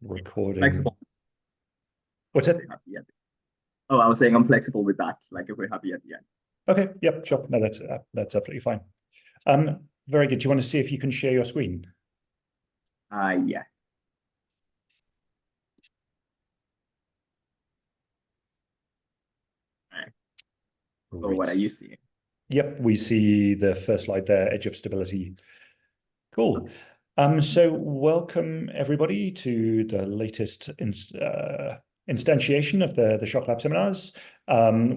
recording. Flexible. What's it? Oh, I was saying I'm flexible with that. Like if we're happy at the end. Okay. Yep. Sure. No, that's absolutely fine. Very good. Do you want to see if you can share your screen? Yeah. All right. So what are you seeing? Yep, we see the first slide there, edge of stability. Cool. So welcome everybody to the latest instantiation of the Shocklab seminars.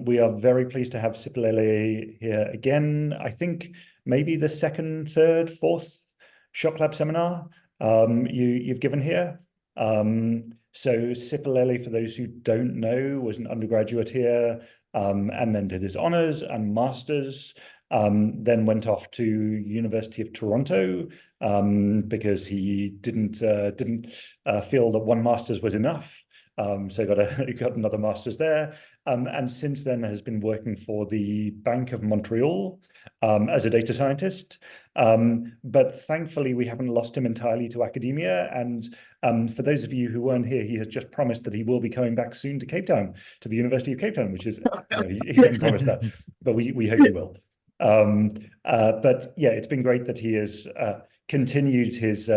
We are very pleased to have Siphelele here again. I think maybe the second, third, fourth Shocklab seminar you've given here. So Siphelele, for those who don't know, was an undergraduate here and then did his honors and masters. Then went off to University of Toronto because he didn't feel that one master's was enough. So got another master's there, and since then has been working for the Bank of Montreal as a data scientist. But thankfully, we haven't lost him entirely to academia. And for those of you who weren't here, he has just promised that he will be coming back soon to Cape Town, to the University of Cape Town, which is, he didn't promise that, but we hope he will. But yeah, it's been great that he has continued his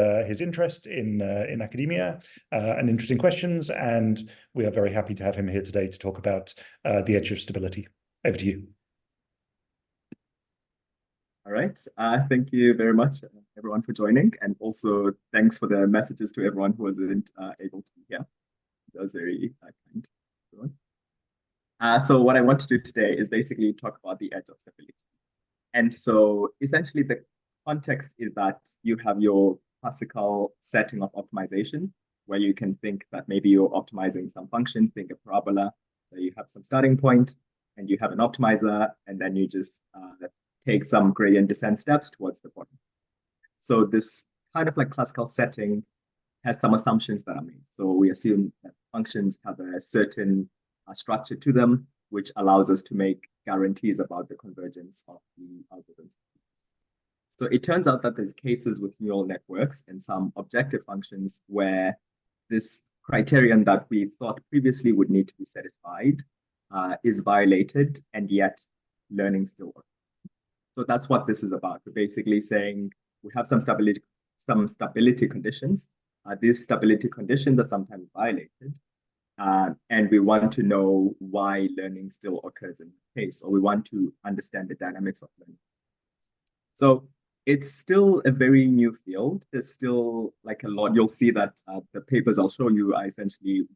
interest in academia and interesting questions, and we are very happy to have him here today to talk about the edge of stability. Over to you. All right. Thank you very much, everyone, for joining, and also thanks for the messages to everyone who wasn't able to be here. That was very kind. So what I want to do today is basically talk about the edge of stability. And so essentially the context is that you have your classical setting of optimization, where you can think that maybe you're optimizing some function, think a parabola. So you have some starting point and you have an optimizer, and then you just take some gradient descent steps towards the bottom. So this kind of like classical setting has some assumptions that are made. So we assume that functions have a certain structure to them, which allows us to make guarantees about the convergence of the algorithms. So it turns out that there's cases with neural networks and some objective functions where this criterion that we thought previously would need to be satisfied is violated, and yet learning still works. So that's what this is about. We're basically saying we have some stability conditions. These stability conditions are sometimes violated. And we want to know why learning still occurs in the case, or we want to understand the dynamics of learning. So it's still a very new field. There's still like a lot. You'll see that the papers I'll show you are essentially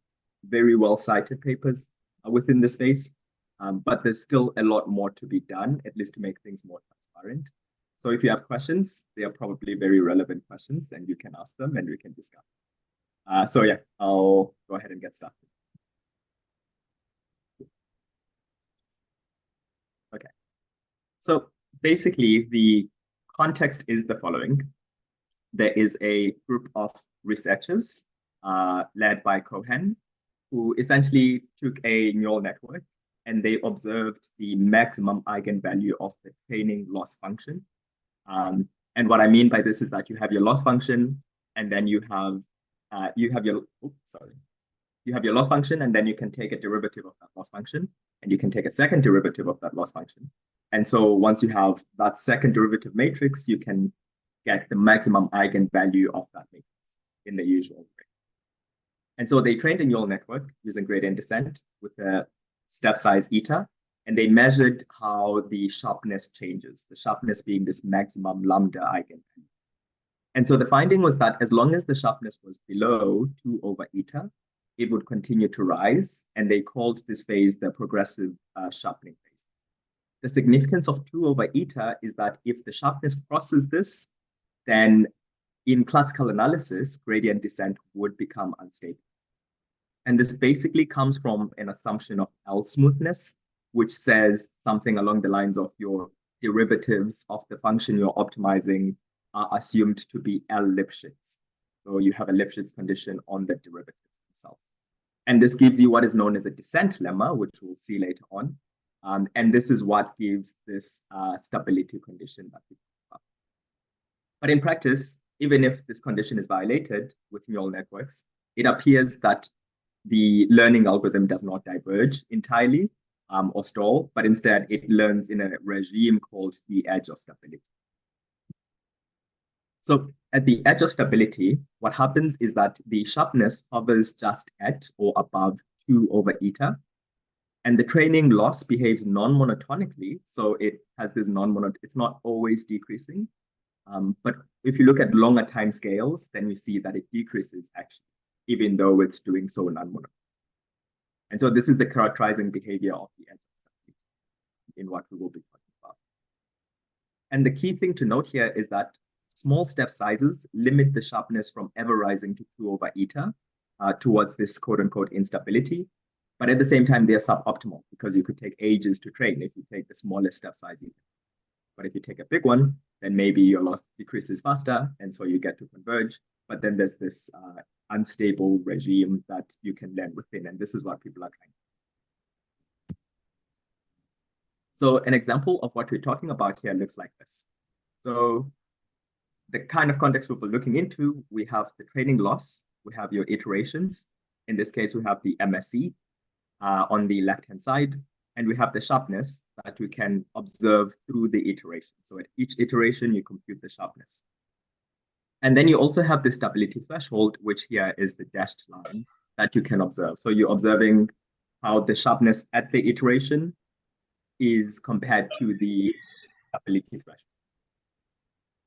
very well cited papers within the space. But there's still a lot more to be done, at least to make things more transparent. So if you have questions, they are probably very relevant questions, and you can ask them and we can discuss. So yeah, I'll go ahead and get started. Okay. So basically, the context is the following. There is a group of researchers led by Cohen, who essentially took a neural network and they observed the maximum eigenvalue of the training loss function. And what I mean by this is that you have your loss function, and then you have your loss function, and then you can take a derivative of that loss function, and you can take a second derivative of that loss function. And so once you have that second derivative matrix, you can get the maximum eigenvalue of that matrix in the usual way. And so they trained a neural network using gradient descent with a step size eta, and they measured how the sharpness changes, the sharpness being this maximum lambda eigenvalue. And so the finding was that as long as the sharpness was below 2 over eta, it would continue to rise, and they called this phase the progressive sharpening phase. The significance of 2 over eta is that if the sharpness crosses this, then in classical analysis, gradient descent would become unstable. And this basically comes from an assumption of L smoothness, which says something along the lines of your derivatives of the function you're optimizing are assumed to be L Lipschitz. So you have a Lipschitz condition on the derivatives themselves. And this gives you what is known as a descent lemma, which we'll see later on. And this is what gives this stability condition that we talk about. But in practice, even if this condition is violated with neural networks, it appears that the learning algorithm does not diverge entirely or stall, but instead it learns in a regime called the edge of stability. So at the edge of stability, what happens is that the sharpness hovers just at or above 2 over eta, and the training loss behaves non-monotonically. So it has this it's not always decreasing. But if you look at longer time scales, then you see that it decreases actually, even though it's doing so non-monotonically. And so this is the characterizing behavior of the edge of stability in what we will be talking about. And the key thing to note here is that small step sizes limit the sharpness from ever rising to 2 over eta towards this quote unquote instability. But at the same time, they're suboptimal because you could take ages to train if you take the smallest step size you can. But if you take a big one, then maybe your loss decreases faster, and so you get to converge. But then there's this unstable regime that you can learn within, and this is what people are trying. So an example of what we're talking about here looks like this. So the kind of context we're looking into, we have the training loss, we have your iterations. In this case, we have the MSE on the left-hand side, and we have the sharpness that we can observe through the iteration. So at each iteration, you compute the sharpness. And then you also have the stability threshold, which here is the dashed line that you can observe. So you're observing how the sharpness at the iteration is compared to the stability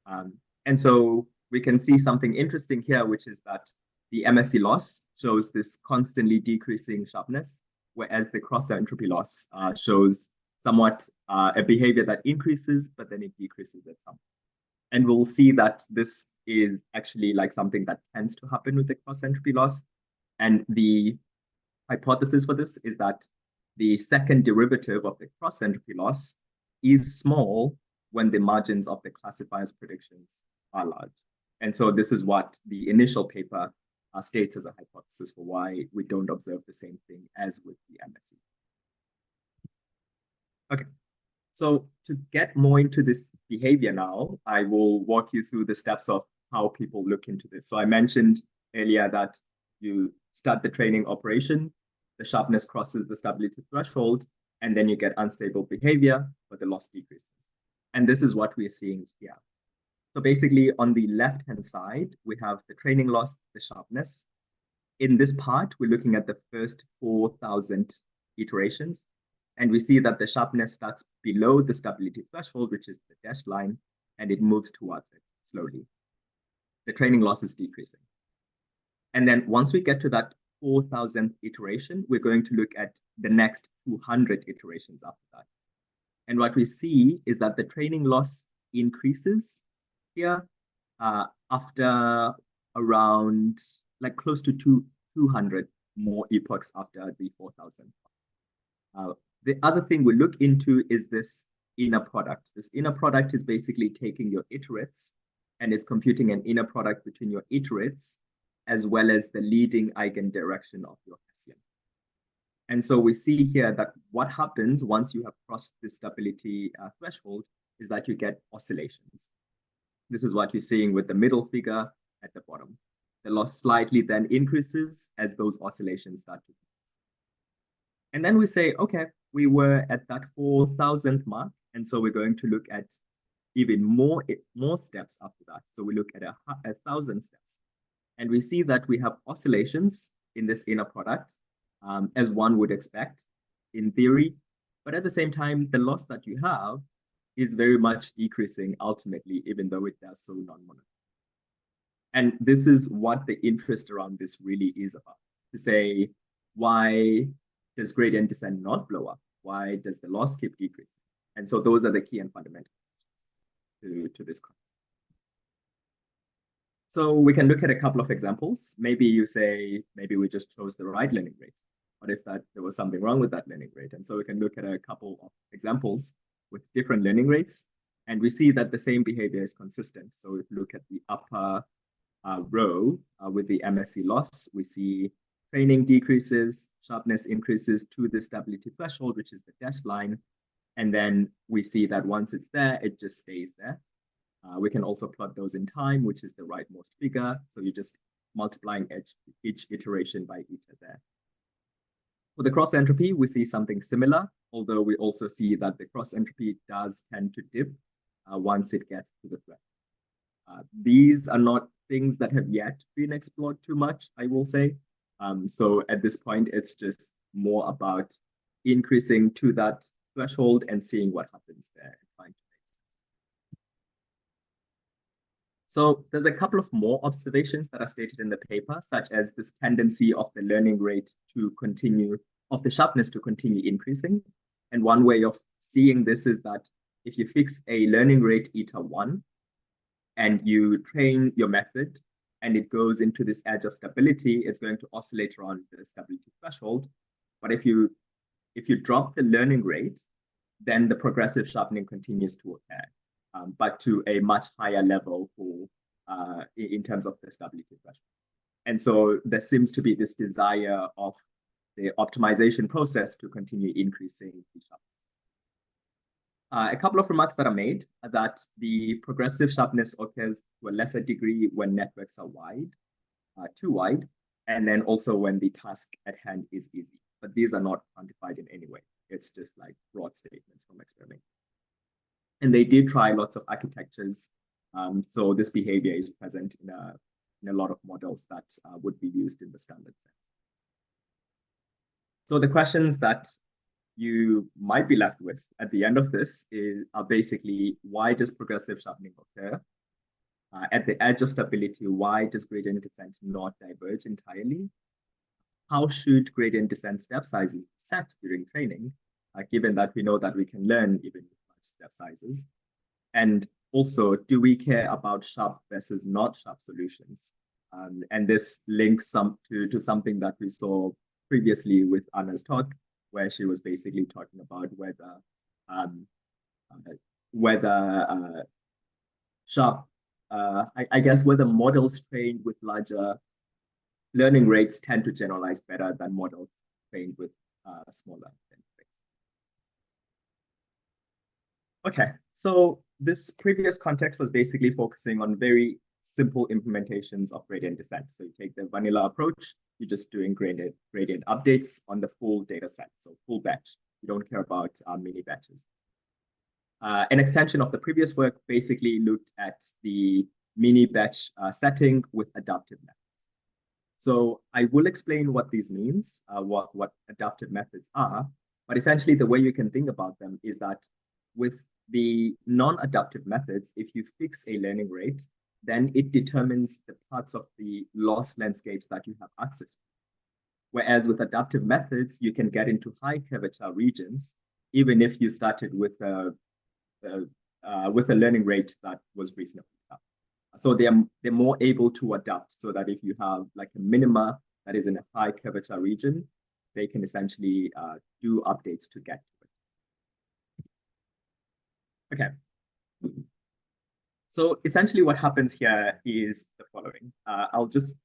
threshold. And so we can see something interesting here, which is that the MSE loss shows this constantly decreasing sharpness, whereas the cross-entropy loss shows somewhat a behavior that increases, but then it decreases at some point. And we'll see that this is actually like something that tends to happen with the cross-entropy loss. And the hypothesis for this is that the second derivative of the cross-entropy loss is small when the margins of the classifier's predictions are large. And so this is what the initial paper states as a hypothesis for why we don't observe the same thing as with the MSE. Okay, so to get more into this behavior now, I will walk you through the steps of how people look into this. So I mentioned earlier that you start the training operation, the sharpness crosses the stability threshold, and then you get unstable behavior, but the loss decreases. And this is what we're seeing here. So basically on the left-hand side, we have the training loss, the sharpness. In this part, we're looking at the first 4,000 iterations, and we see that the sharpness starts below the stability threshold, which is the dashed line, and it moves towards it slowly. The training loss is decreasing. And then once we get to that 4,000th iteration, we're going to look at the next 200 iterations after that. And what we see is that the training loss increases here after around like close to 200 more epochs after the 4,000. The other thing we look into is this inner product. This inner product is basically taking your iterates and it's computing an inner product between your iterates as well as the leading eigendirection of your Hessian. And so we see here that what happens once you have crossed the stability threshold is that you get oscillations. This is what you're seeing with the middle figure at the bottom. The loss slightly then increases as those oscillations start to. And then we say, okay, we were at that 4,000th mark. And so we're going to look at even more steps after that. So we look at 1,000 steps. And we see that we have oscillations in this inner product, as one would expect in theory. But at the same time, the loss that you have is very much decreasing ultimately, even though it does so non-monotonically. And this is what the interest around this really is about, to say, why does gradient descent not blow up? Why does the loss keep decreasing? And so those are the key and fundamental questions to this question. So we can look at a couple of examples. Maybe you say, maybe we just chose the right learning rate. What if there was something wrong with that learning rate? And so we can look at a couple of examples with different learning rates, and we see that the same behavior is consistent. So if you look at the upper row with the MSE loss, we see training decreases, sharpness increases to the stability threshold, which is the dashed line. And then we see that once it's there, it just stays there. We can also plot those in time, which is the rightmost figure. So you just multiplying each iteration by eta there. For the cross entropy, we see something similar, although we also see that the cross entropy does tend to dip once it gets to the threshold. These are not things that have yet been explored too much, I will say. So at this point, it's just more about increasing to that threshold and seeing what happens there and trying to make sense. So there's a couple of more observations that are stated in the paper, such as this tendency of the learning rate to continue, of the sharpness to continue increasing. And one way of seeing this is that if you fix a learning rate eta 1 and you train your method and it goes into this edge of stability, it's going to oscillate around the stability threshold. But if you drop the learning rate, then the progressive sharpening continues to occur, but to a much higher level for in terms of the stability threshold. And so there seems to be this desire of the optimization process to continue increasing the sharpness. A couple of remarks that are made are that the progressive sharpness occurs to a lesser degree when networks are wide, too wide, and then also when the task at hand is easy. But these are not quantified in any way. It's just like broad statements from experiment. And they did try lots of architectures. So this behavior is present in a lot of models that would be used in the standard sense. So the questions that you might be left with at the end of this are basically, why does progressive sharpening occur? At the edge of stability, why does gradient descent not diverge entirely? How should gradient descent step sizes be set during training, given that we know that we can learn even with large step sizes? And also, do we care about sharp versus not sharp solutions? And this links to something that we saw previously with Anna's talk, where she was basically talking about whether models trained with larger learning rates tend to generalize better than models trained with smaller learning rates. Okay, so this previous context was basically focusing on very simple implementations of gradient descent. So you take the vanilla approach, you're just doing gradient updates on the full data set, so full batch. You don't care about mini batches. An extension of the previous work basically looked at the mini batch setting with adaptive methods. So I will explain what these means, what adaptive methods are, but essentially the way you can think about them is that with the non-adaptive methods, if you fix a learning rate, then it determines the parts of the loss landscapes that you have access to. Whereas with adaptive methods, you can get into high curvature regions, even if you started with a learning rate that was reasonably up. So they're more able to adapt, so that if you have like a minima that is in a high curvature region, they can essentially do updates to get to it. Okay. So essentially what happens here is the following. I'll just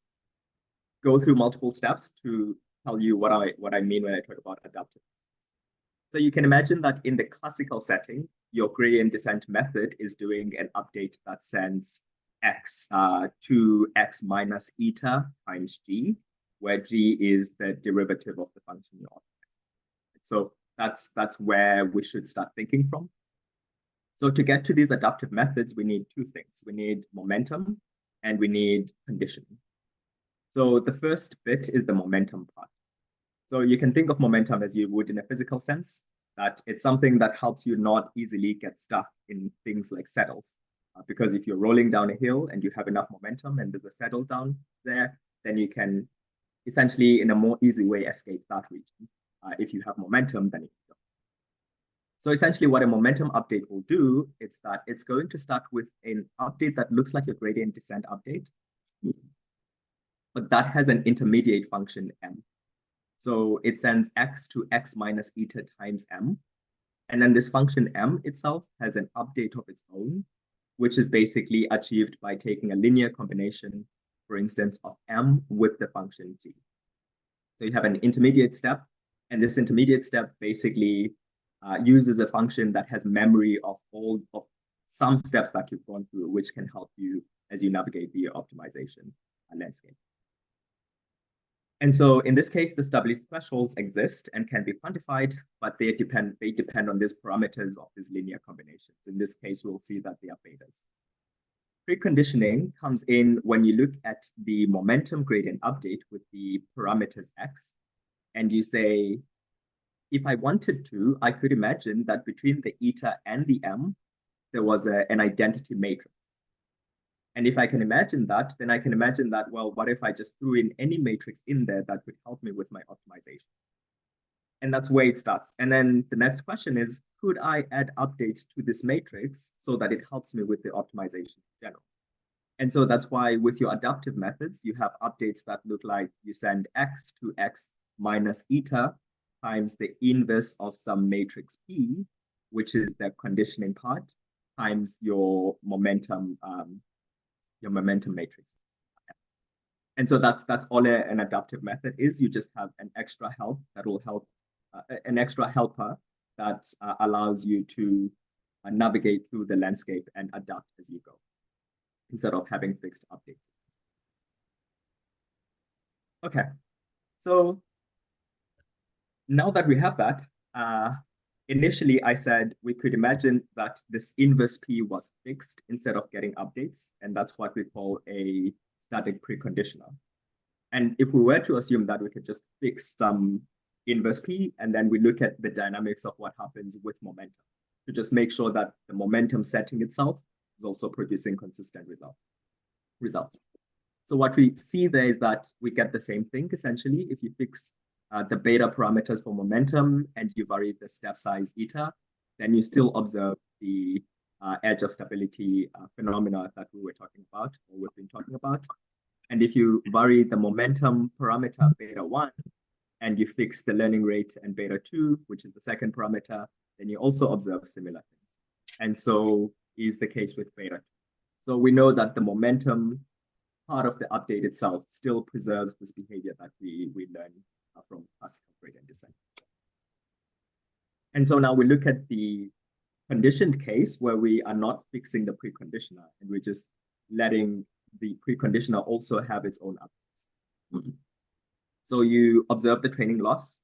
go through multiple steps to tell you what I mean when I talk about adaptive. So you can imagine that in the classical setting, your gradient descent method is doing an update that sends x to x minus eta times g, where g is the derivative of the function you're optimizing. So that's where we should start thinking from. So to get to these adaptive methods, we need two things. We need momentum and we need conditioning. So the first bit is the momentum part. So you can think of momentum as you would in a physical sense, that it's something that helps you not easily get stuck in things like saddles. Because if you're rolling down a hill and you have enough momentum and there's a saddle down there, then you can essentially in a more easy way escape that region. If you have momentum, then you can go. So essentially what a momentum update will do is that it's going to start with an update that looks like a gradient descent update, but that has an intermediate function m. So it sends x to x minus eta times m. And then this function m itself has an update of its own, which is basically achieved by taking a linear combination, for instance, of m with the function g. So you have an intermediate step, and this intermediate step basically uses a function that has memory of some steps that you've gone through, which can help you as you navigate the optimization landscape. And so in this case, the stability thresholds exist and can be quantified, but they depend on these parameters of these linear combinations. In this case, we'll see that they are betas. Preconditioning comes in when you look at the momentum gradient update with the parameters x, and you say, if I wanted to, I could imagine that between the eta and the m, there was an identity matrix. And if I can imagine that, then I can imagine that, well, what if I just threw in any matrix in there that would help me with my optimization? And that's where it starts. And then the next question is, could I add updates to this matrix so that it helps me with the optimization in general? And so that's why with your adaptive methods, you have updates that look like you send x to x minus eta times the inverse of some matrix P, which is the conditioning part, times your momentum matrix. And so that's all an adaptive method is. You just have an extra help that will help, an extra helper that allows you to navigate through the landscape and adapt as you go, instead of having fixed updates. Okay, so now that we have that, initially I said we could imagine that this inverse P was fixed instead of getting updates, and that's what we call a static preconditioner. And if we were to assume that we could just fix some inverse P, and then we look at the dynamics of what happens with momentum to just make sure that the momentum setting itself is also producing consistent results. So what we see there is that we get the same thing, essentially. If you fix the beta parameters for momentum and you vary the step size eta, then you still observe the edge of stability phenomena that we were talking about, or we've been talking about. And if you vary the momentum parameter beta 1 and you fix the learning rate and beta 2, which is the second parameter, then you also observe similar things. And so is the case with beta 2. So we know that the momentum part of the update itself still preserves this behavior that we learn from classical gradient descent. And so now we look at the conditioned case where we are not fixing the preconditioner and we're just letting the preconditioner also have its own updates. So you observe the training loss,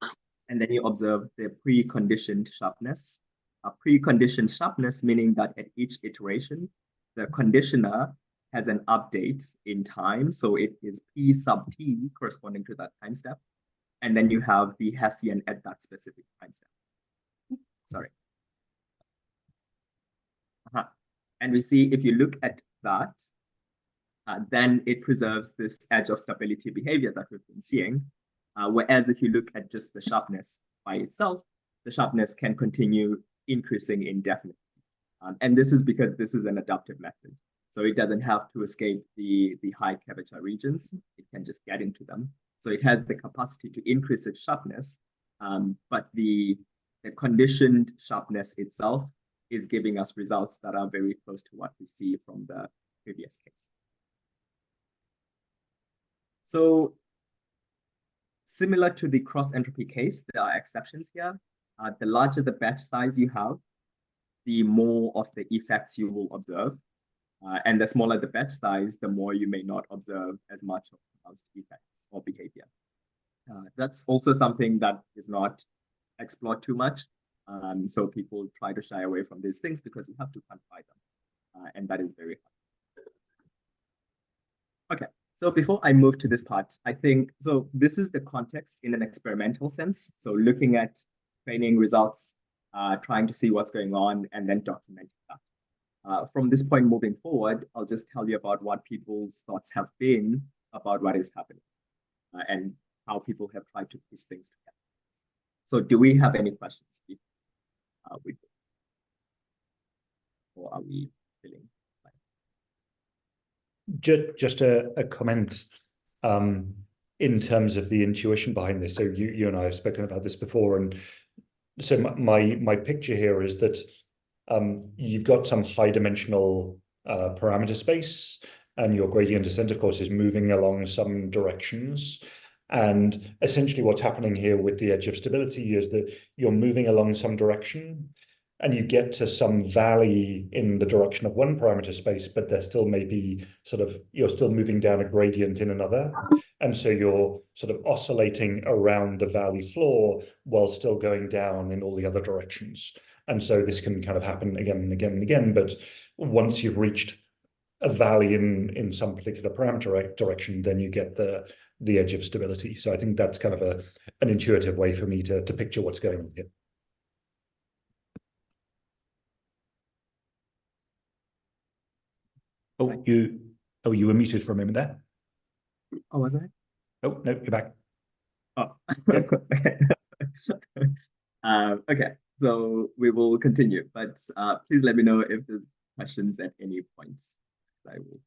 and then you observe the preconditioned sharpness. A preconditioned sharpness meaning that at each iteration, the conditioner has an update in time. So it is P sub t corresponding to that time step. And then you have the Hessian at that specific time step. Sorry. And we see if you look at that, then it preserves this edge of stability behavior that we've been seeing. Whereas if you look at just the sharpness by itself, the sharpness can continue increasing indefinitely. And this is because this is an adaptive method. So it doesn't have to escape the high curvature regions. It can just get into them. So it has the capacity to increase its sharpness, but the conditioned sharpness itself is giving us results that are very close to what we see from the previous case. So similar to the cross entropy case, there are exceptions here. The larger the batch size you have, the more of the effects you will observe. And the smaller the batch size, the more you may not observe as much of pronounced effects or behavior. That's also something that is not explored too much. So people try to shy away from these things because you have to quantify them. And that is very hard. Okay, so before I move to this part, I think, so this is the context in an experimental sense. So looking at training results, trying to see what's going on, and then documenting that. From this point moving forward, I'll just tell you about what people's thoughts have been about what is happening and how people have tried to piece things together. So do we have any questions? Or are we feeling fine? Just a comment in terms of the intuition behind this. So you and I have spoken about this before, and so my picture here is that you've got some high dimensional parameter space, and your gradient descent, of course, is moving along some directions. And essentially what's happening here with the edge of stability is that you're moving along some direction, and you get to some valley in the direction of one parameter space, but there still may be sort of, you're still moving down a gradient in another. And so you're sort of oscillating around the valley floor while still going down in all the other directions. And so this can kind of happen again and again and again. But once you've reached a valley in some particular parameter direction, then you get the edge of stability. So I think that's kind of an intuitive way for me to picture what's going on here. You were muted for a moment there. Oh, was I? Oh, no, you're back. Oh, okay. So we will continue, but please let me know if there's questions at any point. I will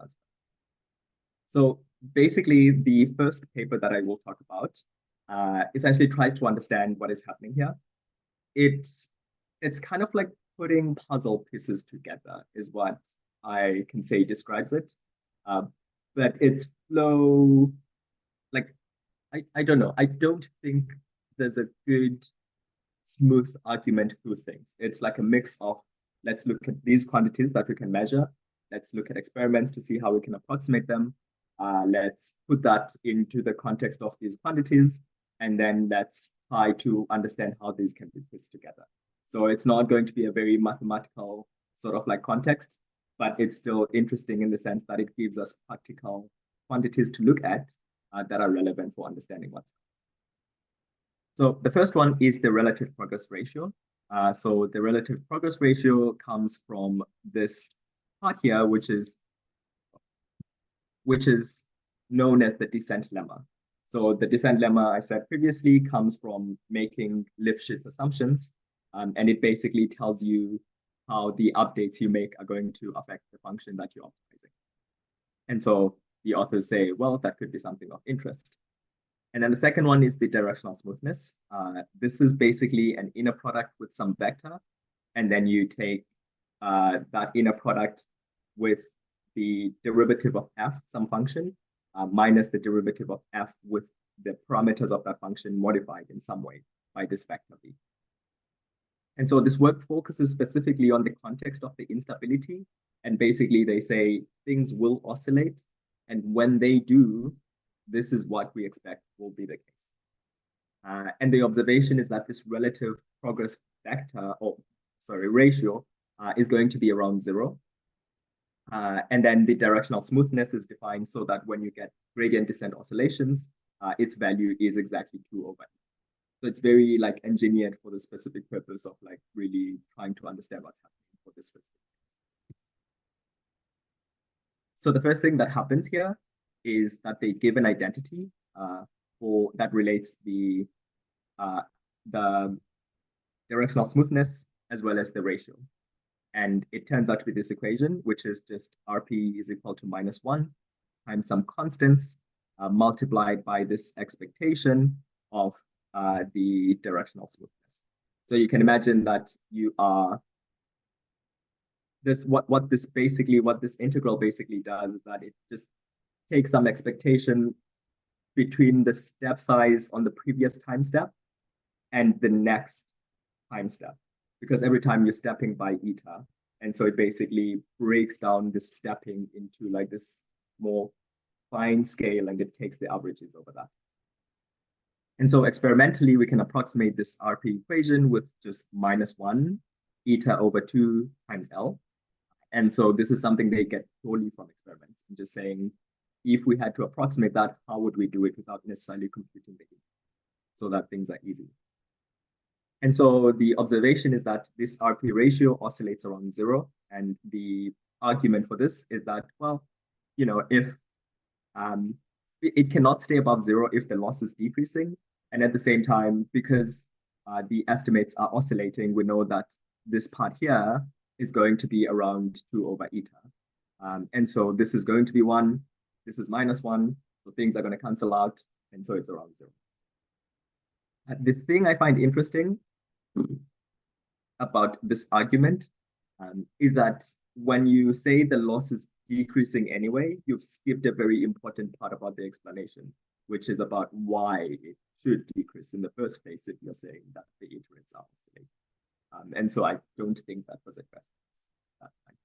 answer. So basically, the first paper that I will talk about essentially tries to understand what is happening here. It's kind of like putting puzzle pieces together, is what I can say describes it. But its flow, like I don't know. I don't think there's a good smooth argument through things. It's like a mix of let's look at these quantities that we can measure. Let's look at experiments to see how we can approximate them. Let's put that into the context of these quantities, and then let's try to understand how these can be put together. So it's not going to be a very mathematical sort of like context, but it's still interesting in the sense that it gives us practical quantities to look at that are relevant for understanding what's happening. So the first one is the relative progress ratio. So the relative progress ratio comes from this part here, which is known as the descent lemma. So the descent lemma, I said previously, comes from making Lifshitz assumptions, and it basically tells you how the updates you make are going to affect the function that you're optimizing. And so the authors say, well, that could be something of interest. And then the second one is the directional smoothness. This is basically an inner product with some vector, and then you take that inner product with the derivative of f, some function, minus the derivative of f with the parameters of that function modified in some way by this vector v. And so this work focuses specifically on the context of the instability. And basically they say things will oscillate. And when they do, this is what we expect will be the case. And the observation is that this relative progress vector, ratio, is going to be around 0. And then the directional smoothness is defined so that when you get gradient descent oscillations, its value is exactly 2 over e. So it's very like engineered for the specific purpose of like really trying to understand what's happening for this specific. So the first thing that happens here is that they give an identity for that relates the directional smoothness as well as the ratio. And it turns out to be this equation, which is just RP is equal to -1 times some constants multiplied by this expectation of the directional smoothness. So you can imagine that you are what this integral basically does is that it just takes some expectation between the step size on the previous time step and the next time step, because every time you're stepping by eta. And so it basically breaks down the stepping into like this more fine scale, and it takes the averages over that. And so experimentally, we can approximate this RP equation with just -1 eta over 2 times L. And so this is something they get purely from experiments. I'm just saying, if we had to approximate that, how would we do it without necessarily computing the eta, so that things are easy. And so the observation is that this RP ratio oscillates around 0. And the argument for this is that, well, if it cannot stay above 0 if the loss is decreasing. And at the same time, because the estimates are oscillating, we know that this part here is going to be around 2 over eta. And so this is going to be 1, this is -1, so things are going to cancel out, and so it's around 0. The thing I find interesting about this argument is that when you say the loss is decreasing anyway, you've skipped a very important part about the explanation, which is about why it should decrease in the first place if you're saying that the iterates are oscillating. And so I don't think that was addressed that time.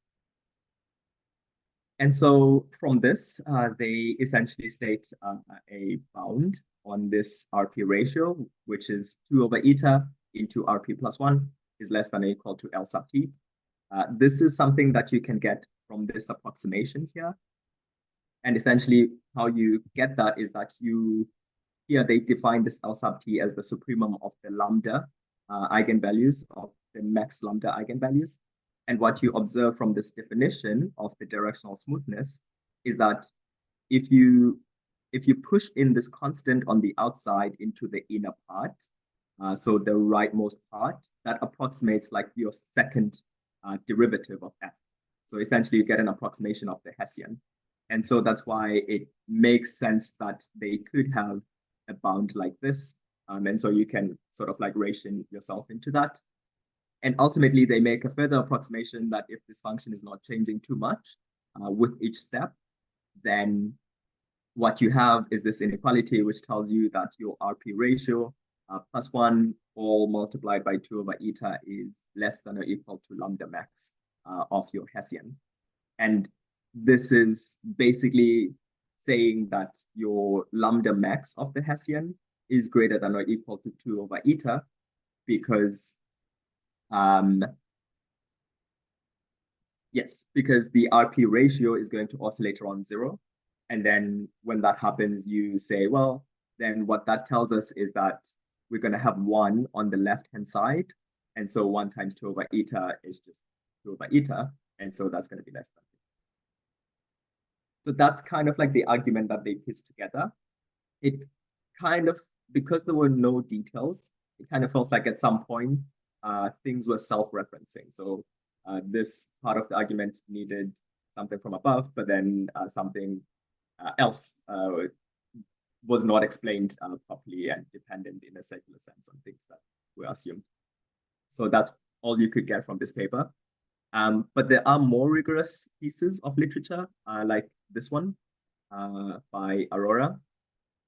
And so from this, they essentially state a bound on this RP ratio, which is 2 over eta into RP plus 1 is less than or equal to L sub t. This is something that you can get from this approximation here. And essentially how you get that is that here they define this L sub t as the supremum of the lambda eigenvalues, of the max lambda eigenvalues. And what you observe from this definition of the directional smoothness is that if you push in this constant on the outside into the inner part, so the rightmost part, that approximates like your second derivative of f. So essentially you get an approximation of the Hessian. And so that's why it makes sense that they could have a bound like this. And so you can sort of like ration yourself into that. And ultimately, they make a further approximation that if this function is not changing too much with each step, then what you have is this inequality, which tells you that your RP ratio plus 1 all multiplied by 2 over eta is less than or equal to lambda max of your Hessian. And this is basically saying that your lambda max of the Hessian is greater than or equal to 2 over eta because yes, because the RP ratio is going to oscillate around 0. And then when that happens, you say, well, then what that tells us is that we're going to have 1 on the left-hand side. And so 1 times 2 over eta is just 2 over eta. And so that's going to be less than. So that's kind of like the argument that they pieced together. It kind of, because there were no details, it kind of felt like at some point, things were self-referencing. So this part of the argument needed something from above, but then something else was not explained properly and dependent in a secular sense on things that were assumed. So that's all you could get from this paper. But there are more rigorous pieces of literature, like this one by Aurora.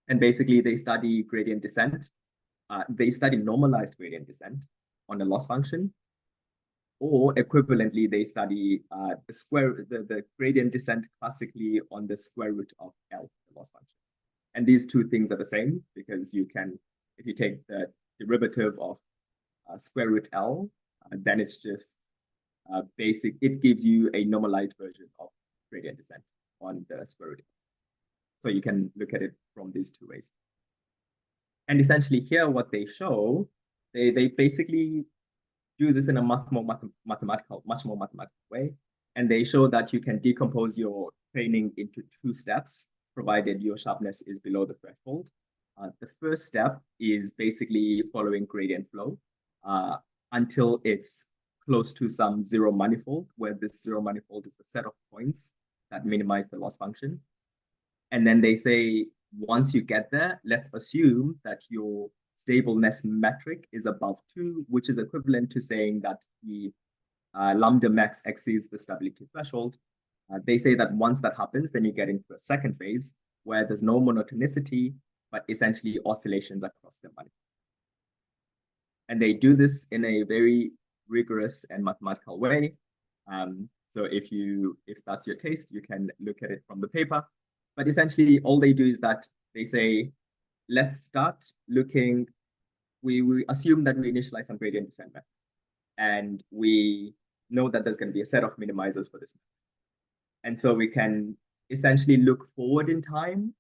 And basically, they study gradient descent. They study normalized gradient descent on a loss function. Or equivalently, they study the gradient descent classically on the square root of L, the loss function. And these two things are the same because you can, if you take the derivative of square root L, then it's just basic, it gives you a normalized version of gradient descent on the square root. So you can look at it from these two ways. And essentially here, what they show, they basically do this in a much more mathematical way. And they show that you can decompose your training into 2 steps, provided your sharpness is below the threshold. The first step is basically following gradient flow until it's close to some 0 manifold, where this 0 manifold is the set of points that minimize the loss function. And then they say, once you get there, let's assume that your stableness metric is above 2, which is equivalent to saying that the lambda max exceeds the stability threshold. They say that once that happens, then you get into a second phase where there's no monotonicity, but essentially oscillations across the manifold. And they do this in a very rigorous and mathematical way. So if that's your taste, you can look at it from the paper. But essentially, all they do is that they say, let's start looking. We assume that we initialize some gradient descent method. And we know that there's going to be a set of minimizers for this method. And so we can essentially look forward in time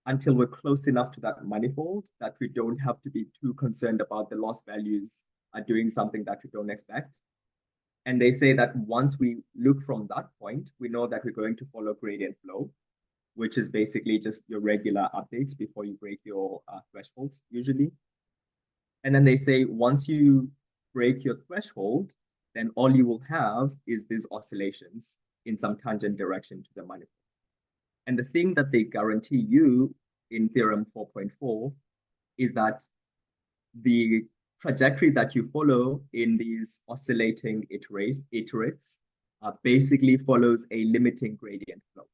until we're close enough to that manifold that we don't have to be too concerned about the loss values are doing something that we don't expect. And they say that once we look from that point, we know that we're going to follow gradient flow, which is basically just your regular updates before you break your thresholds usually. And then they say, once you break your threshold, then all you will have is these oscillations in some tangent direction to the manifold. And the thing that they guarantee you in theorem 4.4 is that the trajectory that you follow in these oscillating iterates basically follows a limiting gradient flow.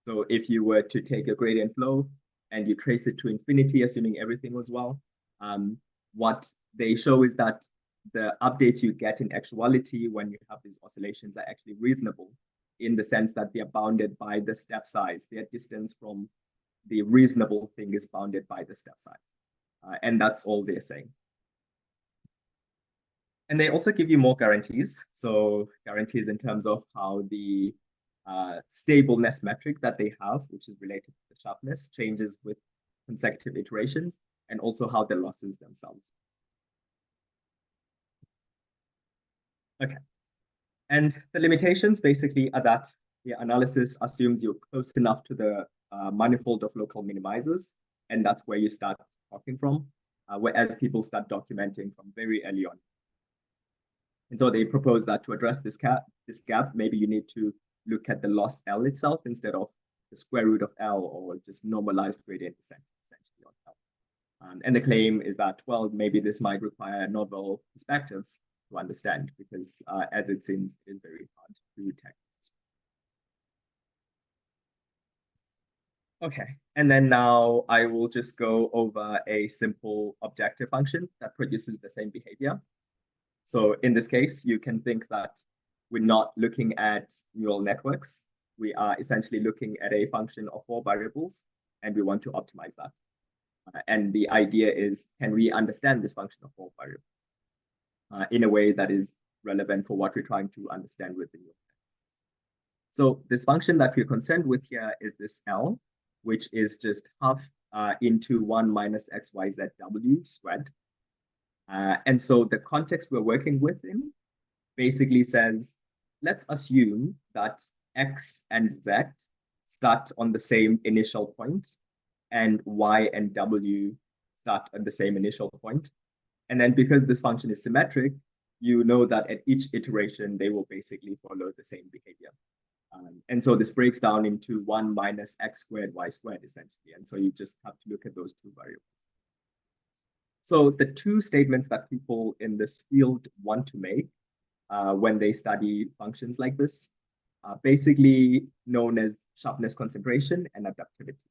So if you were to take a gradient flow and you trace it to infinity, assuming everything was well, what they show is that the updates you get in actuality when you have these oscillations are actually reasonable in the sense that they are bounded by the step size. Their distance from the reasonable thing is bounded by the step size. And that's all they're saying. And they also give you more guarantees. So guarantees in terms of how the stableness metric that they have, which is related to the sharpness, changes with consecutive iterations, and also how the losses themselves. Okay. And the limitations basically are that the analysis assumes you're close enough to the manifold of local minimizers, and that's where you start talking from, whereas people start documenting from very early on. And so they propose that to address this gap, maybe you need to look at the loss L itself instead of the square root of L or just normalized gradient descent, essentially, on L. And the claim is that, well, maybe this might require novel perspectives to understand because as it seems, it is very hard to detect. Okay, and then now I will just go over a simple objective function that produces the same behavior. So in this case, you can think that we're not looking at neural networks. We are essentially looking at a function of 4 variables, and we want to optimize that. And the idea is, can we understand this function of 4 variables in a way that is relevant for what we're trying to understand with the neural network? So this function that we're concerned with here is this L, which is just half into 1 minus xyzw squared. And so the context we're working with in basically says, let's assume that x and z start on the same initial point and y and w start at the same initial point. And then because this function is symmetric, you know that at each iteration, they will basically follow the same behavior. And so this breaks down into 1 minus x squared y squared, essentially. And so you just have to look at those 2 variables. So the 2 statements that people in this field want to make when they study functions like this are basically known as sharpness concentration and adaptivity.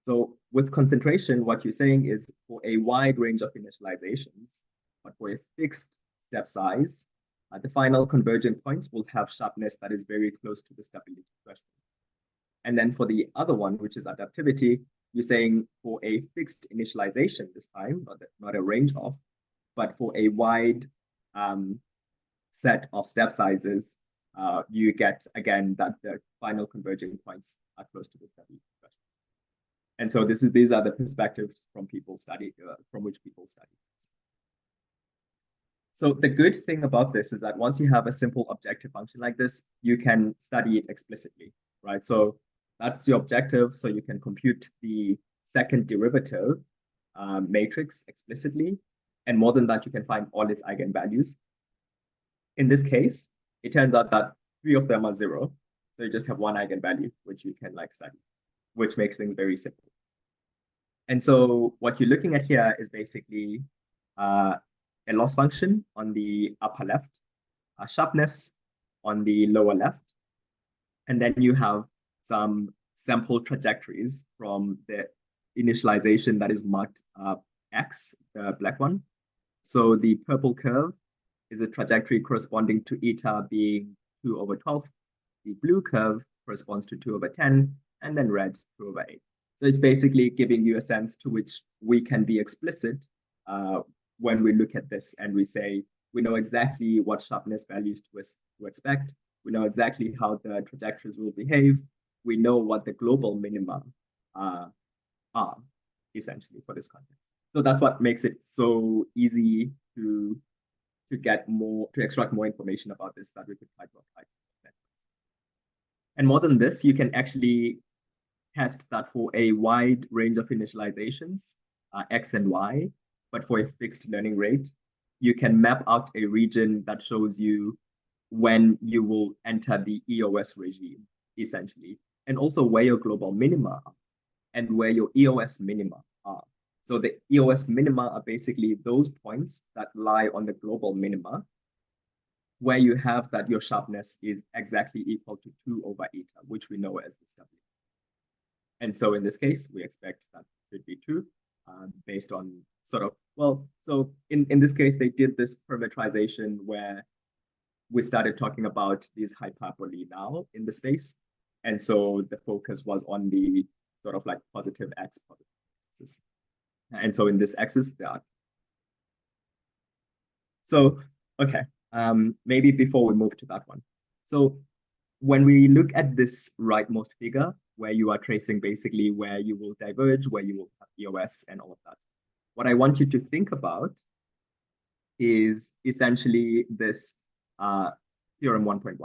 So with concentration, what you're saying is for a wide range of initializations, but for a fixed step size, the final converging points will have sharpness that is very close to the stability threshold. And then for the other one, which is adaptivity, you're saying for a fixed initialization this time, not a range of, but for a wide set of step sizes, you get, again, that the final converging points are close to the stability threshold. And so these are the perspectives from which people study this. So the good thing about this is that once you have a simple objective function like this, you can study it explicitly, right? So that's your objective. So you can compute the second derivative matrix explicitly. And more than that, you can find all its eigenvalues. In this case, it turns out that 3 of them are 0. So you just have 1 eigenvalue, which you can study, which makes things very simple. And so what you're looking at here is basically a loss function on the upper left, a sharpness on the lower left, and then you have some sample trajectories from the initialization that is marked X, the black one. So the purple curve is a trajectory corresponding to eta being 2 over 12. The blue curve corresponds to 2 over 10, and then red 2 over 8. So it's basically giving you a sense to which we can be explicit when we look at this and we say, we know exactly what sharpness values to expect. We know exactly how the trajectories will behave. We know what the global minima are, essentially, for this context. So that's what makes it so easy to extract more information about this that we could try to apply. And more than this, you can actually test that for a wide range of initializations, X and Y, but for a fixed learning rate, you can map out a region that shows you when you will enter the EOS regime, essentially, and also where your global minima are and where your EOS minima are. So the EOS minima are basically those points that lie on the global minima, where you have that your sharpness is exactly equal to 2 over eta, which we know as the stability. And so in this case, we expect that should be 2. based on sort of, well, so in this case, they did this parametrization where we started talking about these hyperbole now in the space. And so the focus was on the sort of like positive x, positive axis. And so in this axis, there are. So, okay, maybe before we move to that one. So when we look at this rightmost figure, where you are tracing basically where you will diverge, where you will have EOS and all of that, what I want you to think about is essentially this theorem 1.1,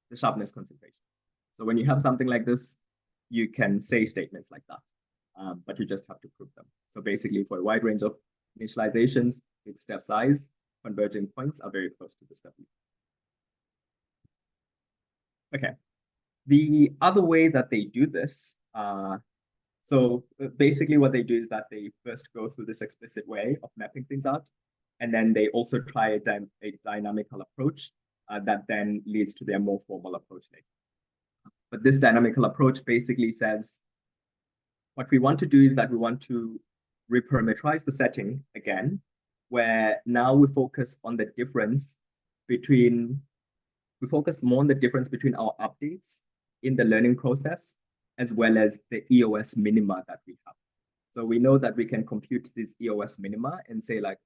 the sharpness concentration. So when you have something like this, you can say statements like that, but you just have to prove them. So basically, for a wide range of initializations with step size, converging points are very close to the step. Okay. The other way that they do this, so basically what they do is that they first go through this explicit way of mapping things out, and then they also try a dynamical approach that then leads to their more formal approach later. But this dynamical approach basically says, what we want to do is that we want to reparameterize the setting again, where now we focus on the difference between, we focus more on the difference between our updates in the learning process, as well as the EOS minima that we have. So we know that we can compute these EOS minima and say like,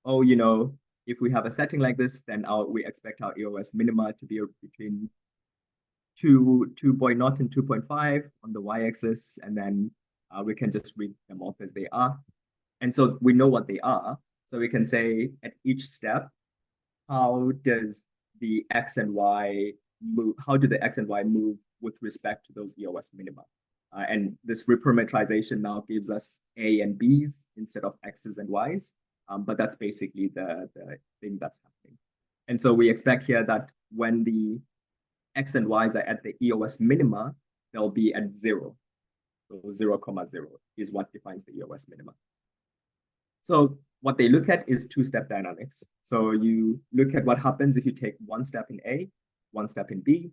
oh, you know, if we have a setting like this, then we expect our EOS minima to be between 2.0 and 2.5 on the y-axis, and then we can just read them off as they are. And so we know what they are. So we can say at each step, how does the x and y move? How do the x and y move with respect to those EOS minima? And this reparameterization now gives us a and b's instead of x's and y's. But that's basically the thing that's happening. And so we expect here that when the x and y's are at the EOS minima, they'll be at 0. So 0, 0 is what defines the EOS minima. So what they look at is two-step dynamics. So you look at what happens if you take one step in A, one step in B,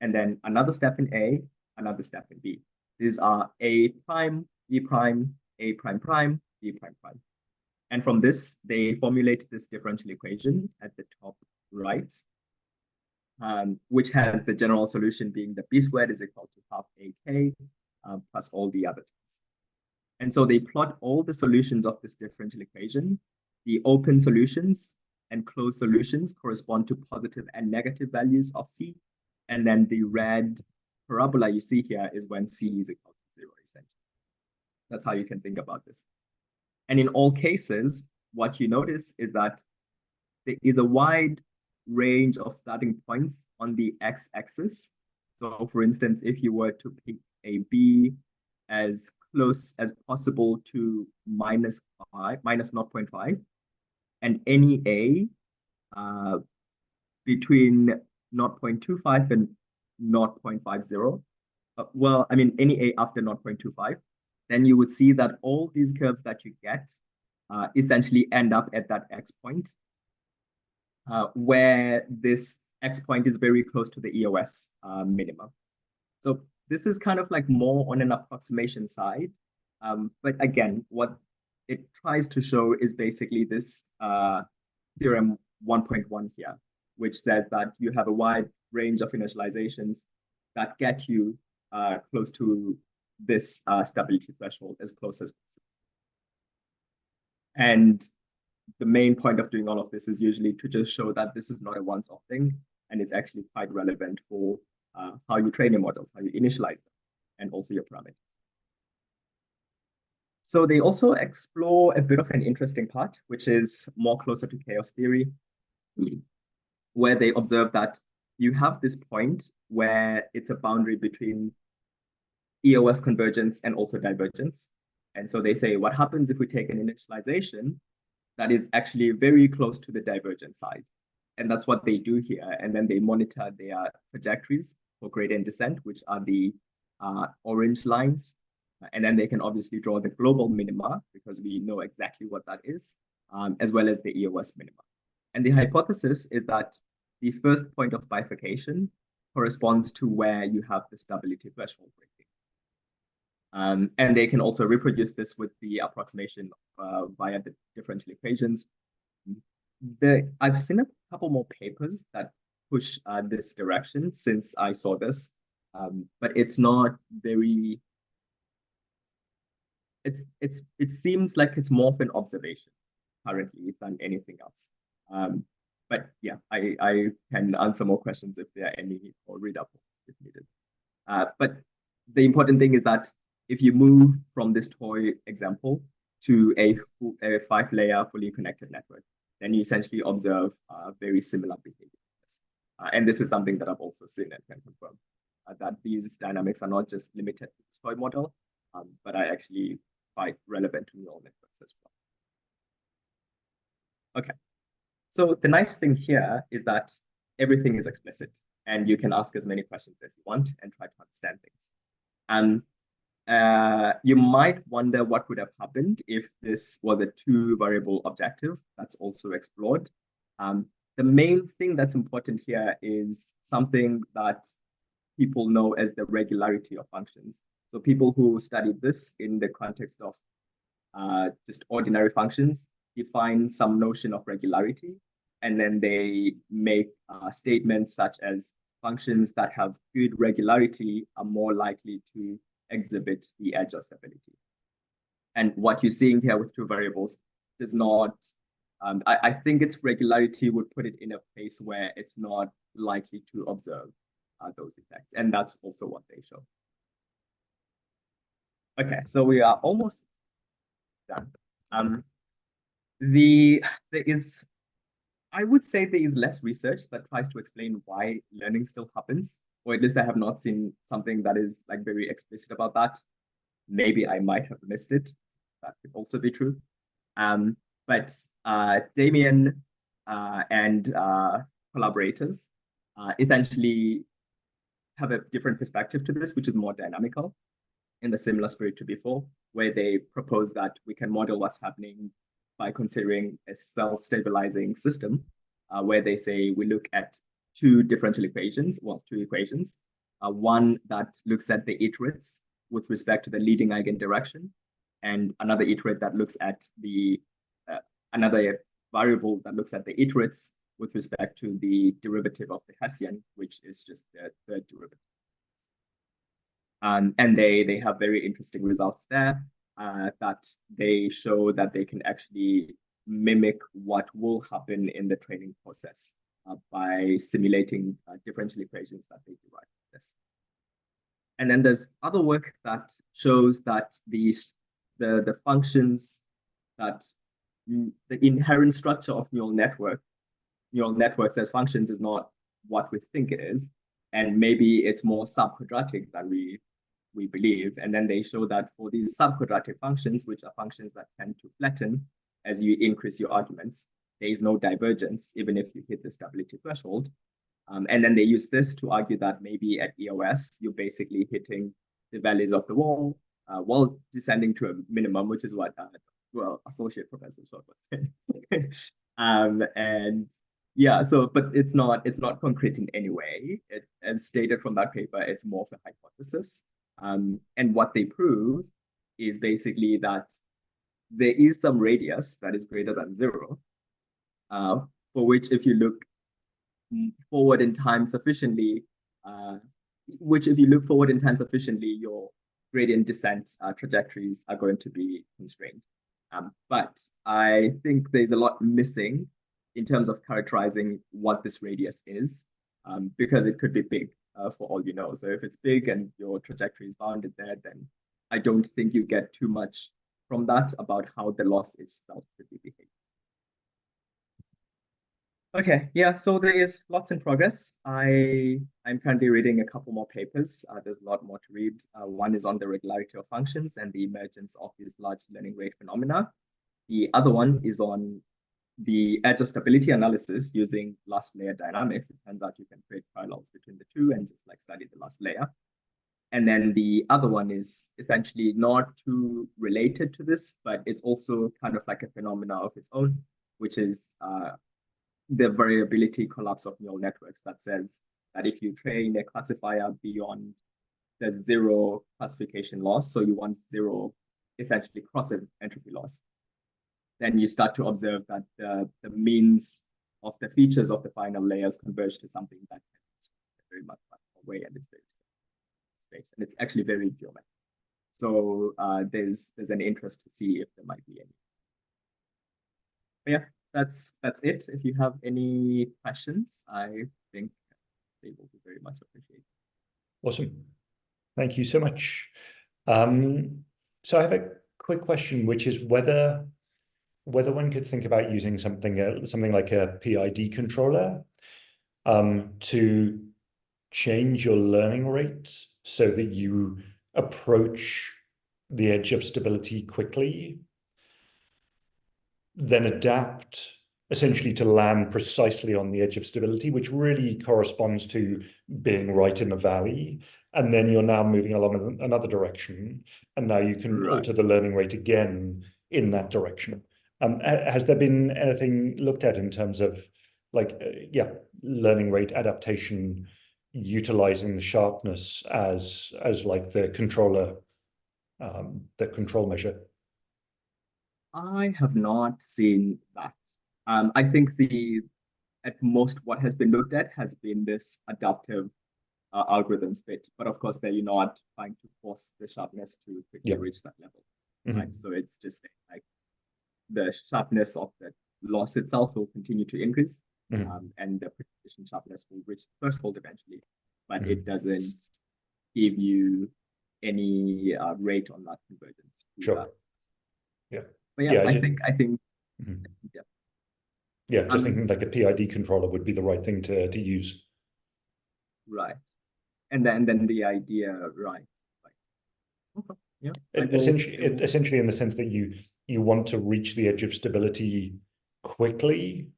and then another step in A, another step in B. These are A prime, B prime, A prime prime, B prime prime. And from this, they formulate this differential equation at the top right, which has the general solution being that B squared is equal to half AK plus all the other terms. And so they plot all the solutions of this differential equation. The open solutions and closed solutions correspond to positive and negative values of C. And then the red parabola you see here is when C is equal to 0, essentially. That's how you can think about this. And in all cases, what you notice is that there is a wide range of starting points on the x-axis. So for instance, if you were to pick a B as close as possible to minus 0.5, and any A between 0.25 and 0.50, well, I mean, any A after 0.25, then you would see that all these curves that you get essentially end up at that X point, where this X point is very close to the EOS minimum. So this is kind of like more on an approximation side. But again, what it tries to show is basically this theorem 1.1 here, which says that you have a wide range of initializations that get you close to this stability threshold as close as possible. And the main point of doing all of this is usually to just show that this is not a once-off thing, and it's actually quite relevant for how you train your models, how you initialize them, and also your parameters. So they also explore a bit of an interesting part, which is more closer to chaos theory, where they observe that you have this point where it's a boundary between EOS convergence and also divergence. And so they say, what happens if we take an initialization that is actually very close to the divergent side? And that's what they do here. And then they monitor their trajectories for gradient descent, which are the orange lines. And then they can obviously draw the global minima, because we know exactly what that is, as well as the EOS minima. And the hypothesis is that the first point of bifurcation corresponds to where you have the stability threshold breaking. And they can also reproduce this with the approximation via the differential equations. I've seen a couple more papers that push this direction since I saw this, but it's not very. It seems like it's more of an observation currently than anything else. But yeah, I can answer more questions if there are any, or read up if needed. But the important thing is that if you move from this toy example to a 5-layer fully connected network, then you essentially observe very similar behavior. And this is something that I've also seen and can confirm that these dynamics are not just limited to this toy model, but are actually quite relevant to neural networks as well. Okay, so the nice thing here is that everything is explicit and you can ask as many questions as you want and try to understand things. And you might wonder what would have happened if this was a 2-variable objective that's also explored. The main thing that's important here is something that people know as the regularity of functions. So people who studied this in the context of just ordinary functions define some notion of regularity, and then they make statements such as functions that have good regularity are more likely to exhibit the edge of stability. And what you're seeing here with 2 variables does not, I think its regularity would put it in a place where it's not likely to observe those effects. And that's also what they show. Okay, so we are almost done. I would say there is less research that tries to explain why learning still happens, or at least I have not seen something that is like very explicit about that. Maybe I might have missed it. That could also be true. But Damien and collaborators essentially have a different perspective to this, which is more dynamical in the similar spirit to before, where they propose that we can model what's happening by considering a self-stabilizing system, where they say we look at 2 differential equations, well, 2 equations, one that looks at the iterates with respect to the leading eigendirection, and another iterate that looks at the, another variable that looks at the iterates with respect to the derivative of the Hessian, which is just the third derivative. And they have very interesting results there that they show that they can actually mimic what will happen in the training process by simulating differential equations that they derive from this. And then there's other work that shows that the functions that the inherent structure of neural networks as functions is not what we think it is, and maybe it's more subquadratic than we believe. And then they show that for these subquadratic functions, which are functions that tend to flatten as you increase your arguments, there is no divergence, even if you hit the stability threshold. And then they use this to argue that maybe at EOS, you're basically hitting the values of the wall while descending to a minimum, which is what associate professor Schott was saying. And yeah, so but it's not concrete in any way. As stated from that paper, it's more of a hypothesis. And what they prove is basically that there is some radius that is greater than 0, for which if you look forward in time sufficiently, your gradient descent trajectories are going to be constrained. But I think there's a lot missing in terms of characterizing what this radius is, because it could be big for all you know. So if it's big and your trajectory is bounded there, then I don't think you get too much from that about how the loss itself should be behaving. Okay, yeah, so there is lots in progress. I'm currently reading a couple more papers. There's a lot more to read. One is on the regularity of functions and the emergence of these large learning rate phenomena. The other one is on the edge of stability analysis using last layer dynamics. It turns out you can create parallels between the two and just like study the last layer. And then the other one is essentially not too related to this, but it's also kind of like a phenomena of its own, which is the variability collapse of neural networks that says that if you train a classifier beyond there's zero classification loss, so you want zero essentially cross entropy loss, then you start to observe that the means of the features of the final layers converge to something that is very much away, and it's very space, and it's actually very geometric. So there's an interest to see if there might be any. But yeah, that's it. If you have any questions, I think they will be very much appreciated. Awesome. Thank you so much. So I have a quick question, which is whether one could think about using something like a PID controller to change your learning rate so that you approach the edge of stability quickly, then adapt essentially to land precisely on the edge of stability, which really corresponds to being right in the valley. And then you're now moving along another direction, and now you can alter the learning rate again in that direction. Has there been anything looked at in terms of learning rate adaptation, utilizing the sharpness as like the controller, the control measure? I have not seen that. I think at most what has been looked at has been this adaptive algorithms bit, but of course, you're not trying to force the sharpness to quickly reach that level, right? So it's just like the sharpness of the loss itself will continue to increase, and the precision sharpness will reach the threshold eventually, but it doesn't give you any rate on that convergence. Sure. Yeah. But yeah, I think just thinking like a PID controller would be the right thing to use. Right. And then the idea, right. Okay. Yeah. Essentially in the sense that you want to reach the edge of stability quickly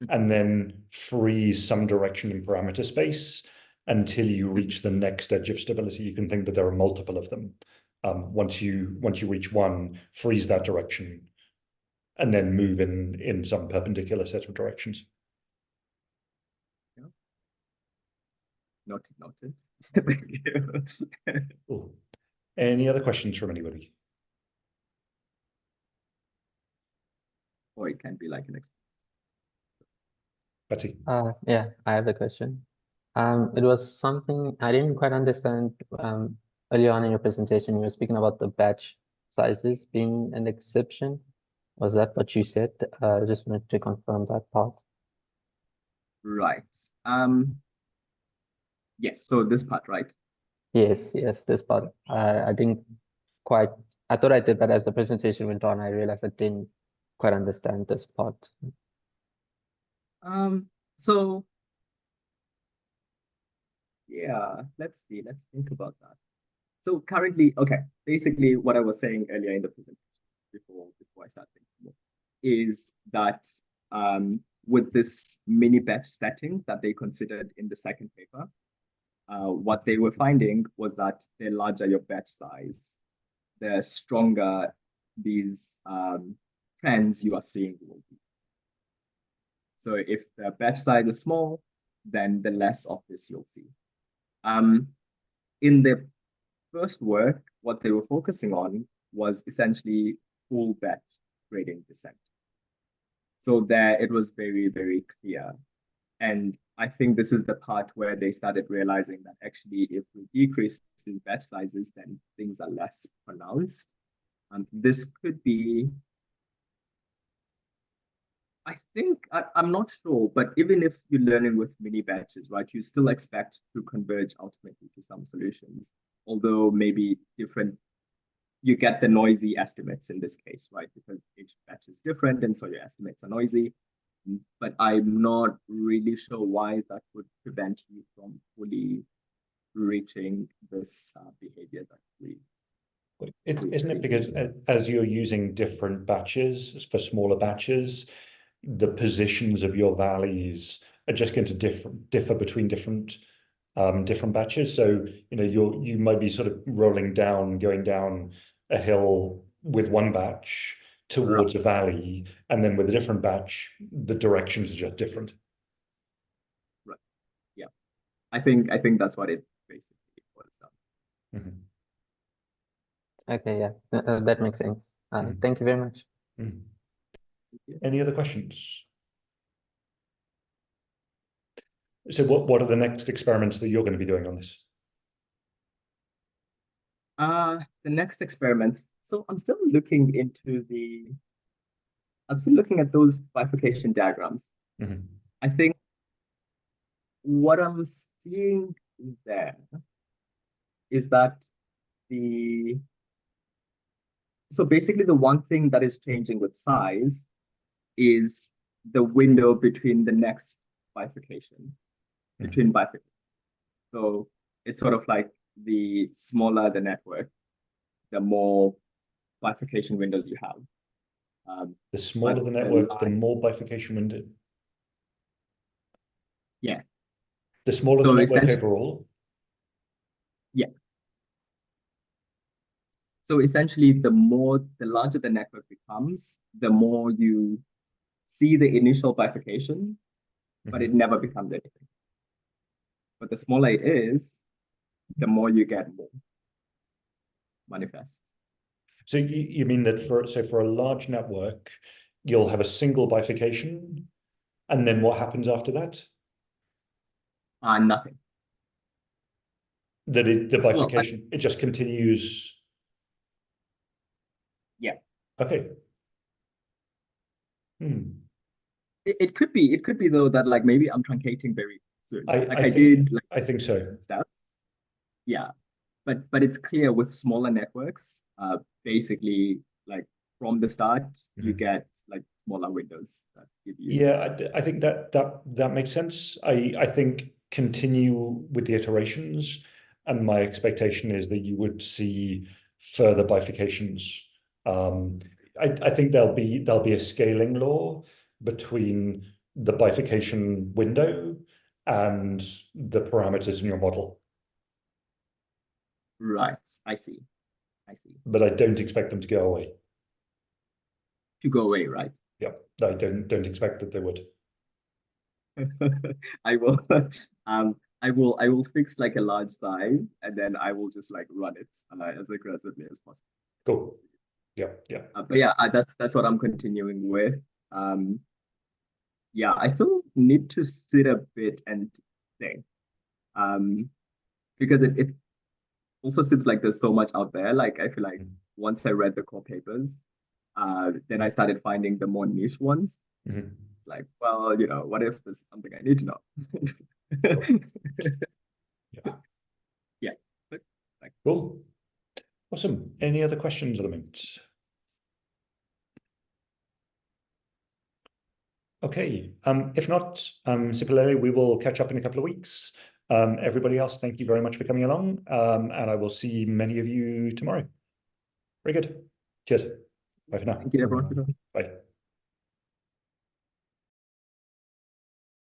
and then freeze some direction in parameter space until you reach the next edge of stability. You can think that there are multiple of them. Once you reach one, freeze that direction, and then move in some perpendicular set of directions. Yeah. Noted. Thank you. Cool. Any other questions from anybody? Or it can be like an Betty. Yeah, I have a question. It was something I didn't quite understand. Early on in your presentation, you were speaking about the batch sizes being an exception. Was that what you said? I just wanted to confirm that part. Right. Yes, so this part, right? Yes, this part. I didn't quite, I thought I did, but as the presentation went on, I realized I didn't quite understand this part. So yeah, let's think about that. So currently, okay, basically what I was saying earlier in the presentation before I start thinking more, is that with this mini batch setting that they considered in the second paper, what they were finding was that the larger your batch size, the stronger these trends you are seeing will be. So if the batch size is small, then the less of this you'll see. In the first work, what they were focusing on was essentially full batch gradient descent. So there it was very, very clear. And I think this is the part where they started realizing that actually if we decrease these batch sizes, then things are less pronounced. This could be, I think, I'm not sure, but even if you're learning with mini batches, right, you still expect to converge ultimately to some solutions, although maybe different, you get the noisy estimates in this case, right, because each batch is different, and so your estimates are noisy. But I'm not really sure why that would prevent you from fully reaching this behavior that we Isn't it because as you're using different batches for smaller batches, the positions of your valleys are just going to differ between different batches? So you might be sort of rolling down, going down a hill with one batch towards a valley, and then with a different batch, the directions are just different. Right. Yeah. I think that's what it basically boils down. Mhm. Okay, yeah, that makes sense. Thank you very much. Mhm. Any other questions? So what are the next experiments that you're going to be doing on this? The next experiments. So I'm still looking at those bifurcation diagrams. Mhm. I think what I'm seeing there is that so basically the one thing that is changing with size is the window between the next bifurcation, between bifurcations. So it's sort of like the smaller the network, the more bifurcation windows you have. The smaller But the network, the more bifurcation window. Yeah. The smaller the So network essentially, overall. yeah. So essentially, the larger the network becomes, the more you see the initial bifurcation, but it never becomes anything. But the smaller it is, the more you get more manifest. So you mean that for a large network, you'll have a single bifurcation, and then what happens after that? Nothing. That the Well, bifurcation, it just continues. Yeah. Okay. It could be though that like maybe I'm truncating very soon. I think so. Stuff. Yeah. But it's clear with smaller networks, basically like from the start, you get like smaller windows that give you. Yeah, I think that makes sense. I think continue with the iterations, and my expectation is that you would see further bifurcations. I think there'll be a scaling law between the bifurcation window and the parameters in your model. Right. I see. But I don't expect them to go away. To go away, right? Yeah, I don't expect that they would. I will I will fix like a large size and then I will just like run it as aggressively as possible. Cool. Yeah. But yeah, that's what I'm continuing with. Yeah, I still need to sit a bit and think. Because it also seems like there's so much out there. Like I feel like once I read the core papers, then I started finding the more niche ones. It's like, well, what if there's something I need to know? Yeah. But, like, Cool. Awesome. Any other questions at the moment? Okay. If not, Siphelele, we will catch up in a couple of weeks. Everybody else, thank you very much for coming along. And I will see many of you tomorrow. Very good. Cheers. Bye for now. Thank you, everyone. Bye.